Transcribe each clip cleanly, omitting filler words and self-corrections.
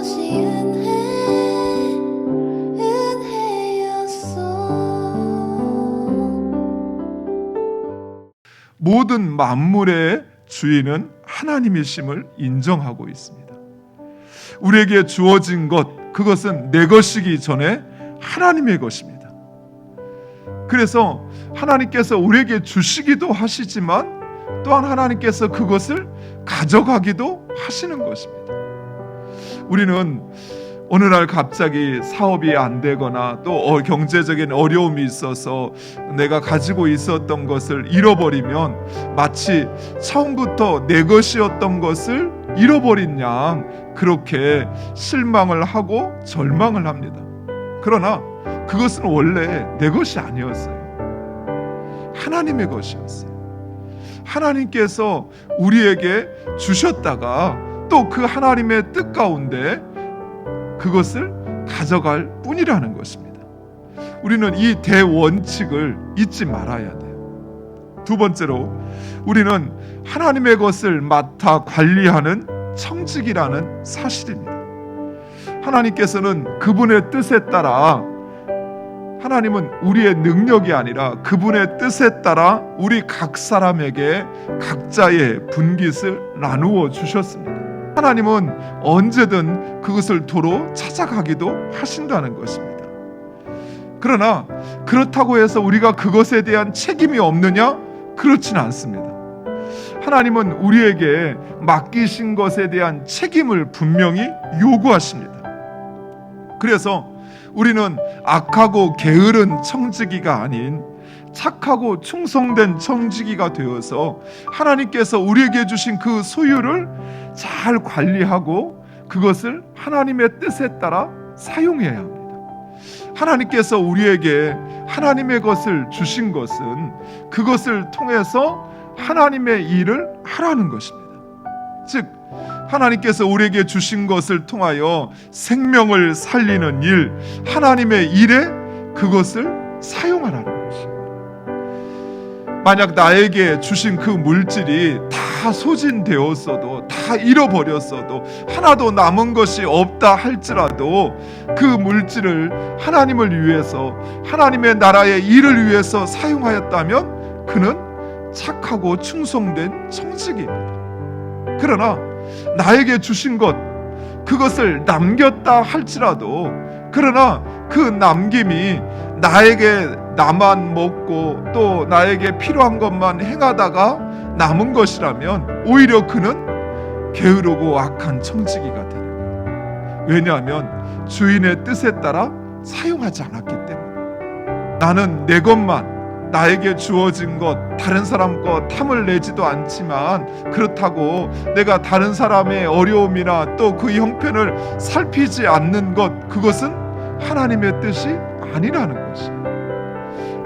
것이 은혜였어. 모든 만물의 주인은 하나님이심을 인정하고 있습니다. 우리에게 주어진 것, 그것은 내 것이기 전에 하나님의 것입니다. 그래서 하나님께서 우리에게 주시기도 하시지만 또한 하나님께서 그것을 가져가기도 하시는 것입니다. 우리는 어느 날 갑자기 사업이 안 되거나 또 경제적인 어려움이 있어서 내가 가지고 있었던 것을 잃어버리면 마치 처음부터 내 것이었던 것을 잃어버린 양 그렇게 실망을 하고 절망을 합니다. 그러나 그것은 원래 내 것이 아니었어요. 하나님의 것이었어요. 하나님께서 우리에게 주셨다가 또 그 하나님의 뜻 가운데 그것을 가져갈 뿐이라는 것입니다. 우리는 이 대원칙을 잊지 말아야 돼요. 두 번째로 우리는 하나님의 것을 맡아 관리하는 청직이라는 사실입니다. 하나님께서는 그분의 뜻에 따라, 하나님은 우리의 능력이 아니라 그분의 뜻에 따라 우리 각 사람에게 각자의 분깃을 나누어 주셨습니다. 하나님은 언제든 그것을 도로 찾아가기도 하신다는 것입니다. 그러나 그렇다고 해서 우리가 그것에 대한 책임이 없느냐? 그렇진 않습니다. 하나님은 우리에게 맡기신 것에 대한 책임을 분명히 요구하십니다. 그래서 우리는 악하고 게으른 청지기가 아닌 착하고 충성된 청지기가 되어서 하나님께서 우리에게 주신 그 소유를 잘 관리하고 그것을 하나님의 뜻에 따라 사용해야 합니다. 하나님께서 우리에게 하나님의 것을 주신 것은 그것을 통해서 하나님의 일을 하라는 것입니다. 즉 하나님께서 우리에게 주신 것을 통하여 생명을 살리는 일, 하나님의 일에 그것을 사용하라는 것입니다. 만약 나에게 주신 그 물질이 다 소진되었어도, 다 잃어버렸어도, 하나도 남은 것이 없다 할지라도 그 물질을 하나님을 위해서, 하나님의 나라의 일을 위해서 사용하였다면 그는 착하고 충성된 청지기입니다. 그러나 나에게 주신 것, 그것을 남겼다 할지라도, 그러나 그 남김이 나에게 나만 먹고 또 나에게 필요한 것만 행하다가 남은 것이라면 오히려 그는 게으르고 악한 청지기가 되는 거예요. 왜냐하면 주인의 뜻에 따라 사용하지 않았기 때문에. 나는 내 것만, 나에게 주어진 것, 다른 사람 것 탐을 내지도 않지만 그렇다고 내가 다른 사람의 어려움이나 또 그 형편을 살피지 않는 것, 그것은 하나님의 뜻이 아니라는 것이에요.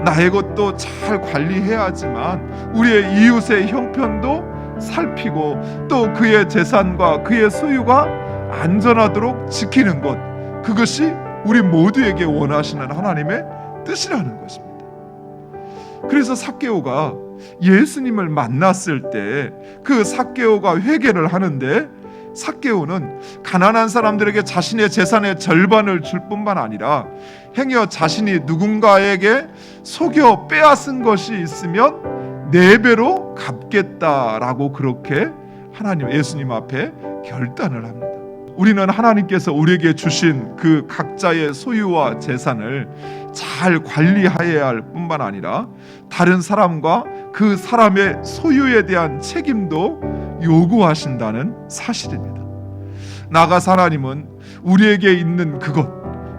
나의 것도 잘 관리해야 하지만 우리의 이웃의 형편도 살피고 또 그의 재산과 그의 소유가 안전하도록 지키는 것, 그것이 우리 모두에게 원하시는 하나님의 뜻이라는 것입니다. 그래서 삭개오가 예수님을 만났을 때 그 삭개오가 회개를 하는데, 삭개오는 가난한 사람들에게 자신의 재산의 절반을 줄 뿐만 아니라 행여 자신이 누군가에게 속여 빼앗은 것이 있으면 4배로 갚겠다라고 그렇게 하나님, 예수님 앞에 결단을 합니다. 우리는 하나님께서 우리에게 주신 그 각자의 소유와 재산을 잘 관리해야 할 뿐만 아니라 다른 사람과 그 사람의 소유에 대한 책임도 요구하신다는 사실입니다. 나아가서 하나님은 우리에게 있는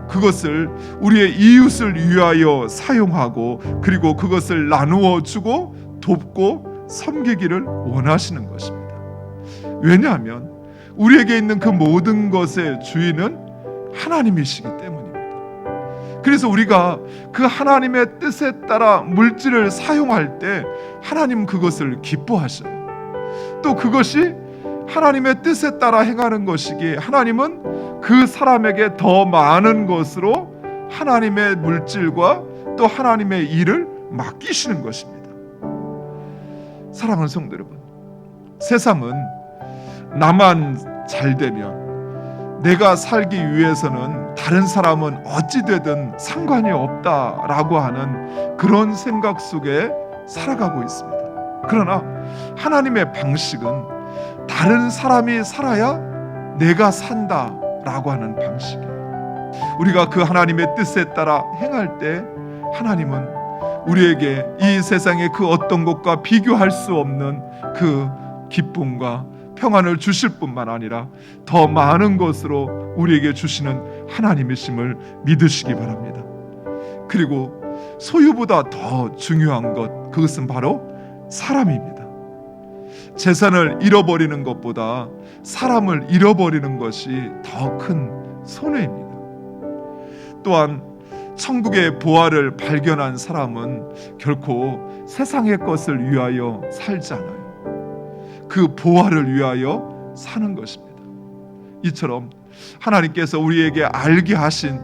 그것을 우리의 이웃을 위하여 사용하고 그리고 그것을 나누어 주고 돕고 섬기기를 원하시는 것입니다. 왜냐하면 우리에게 있는 그 모든 것의 주인은 하나님이시기 때문입니다. 그래서 우리가 그 하나님의 뜻에 따라 물질을 사용할 때 하나님 그것을 기뻐하셔요. 또 그것이 하나님의 뜻에 따라 행하는 것이기에 하나님은 그 사람에게 더 많은 것으로 하나님의 물질과 또 하나님의 일을 맡기시는 것입니다. 사랑하는 성도 여러분, 세상은 나만 잘 되면, 내가 살기 위해서는 다른 사람은 어찌 되든 상관이 없다라고 하는 그런 생각 속에 살아가고 있습니다. 그러나 하나님의 방식은 다른 사람이 살아야 내가 산다라고 하는 방식이에요. 우리가 그 하나님의 뜻에 따라 행할 때 하나님은 우리에게 이 세상의 그 어떤 것과 비교할 수 없는 그 기쁨과 평안을 주실 뿐만 아니라 더 많은 것으로 우리에게 주시는 하나님이심을 믿으시기 바랍니다. 그리고 소유보다 더 중요한 것, 그것은 바로 사람입니다. 재산을 잃어버리는 것보다 사람을 잃어버리는 것이 더 큰 손해입니다. 또한 천국의 보화를 발견한 사람은 결코 세상의 것을 위하여 살지 않아요. 그 보화를 위하여 사는 것입니다. 이처럼 하나님께서 우리에게 알게 하신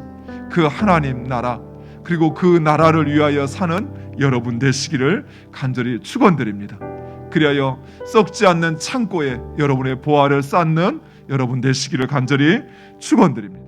그 하나님 나라, 그리고 그 나라를 위하여 사는 여러분 되시기를 간절히 축원드립니다. 그리하여 썩지 않는 창고에 여러분의 보화를 쌓는 여러분 되시기를 간절히 축원드립니다.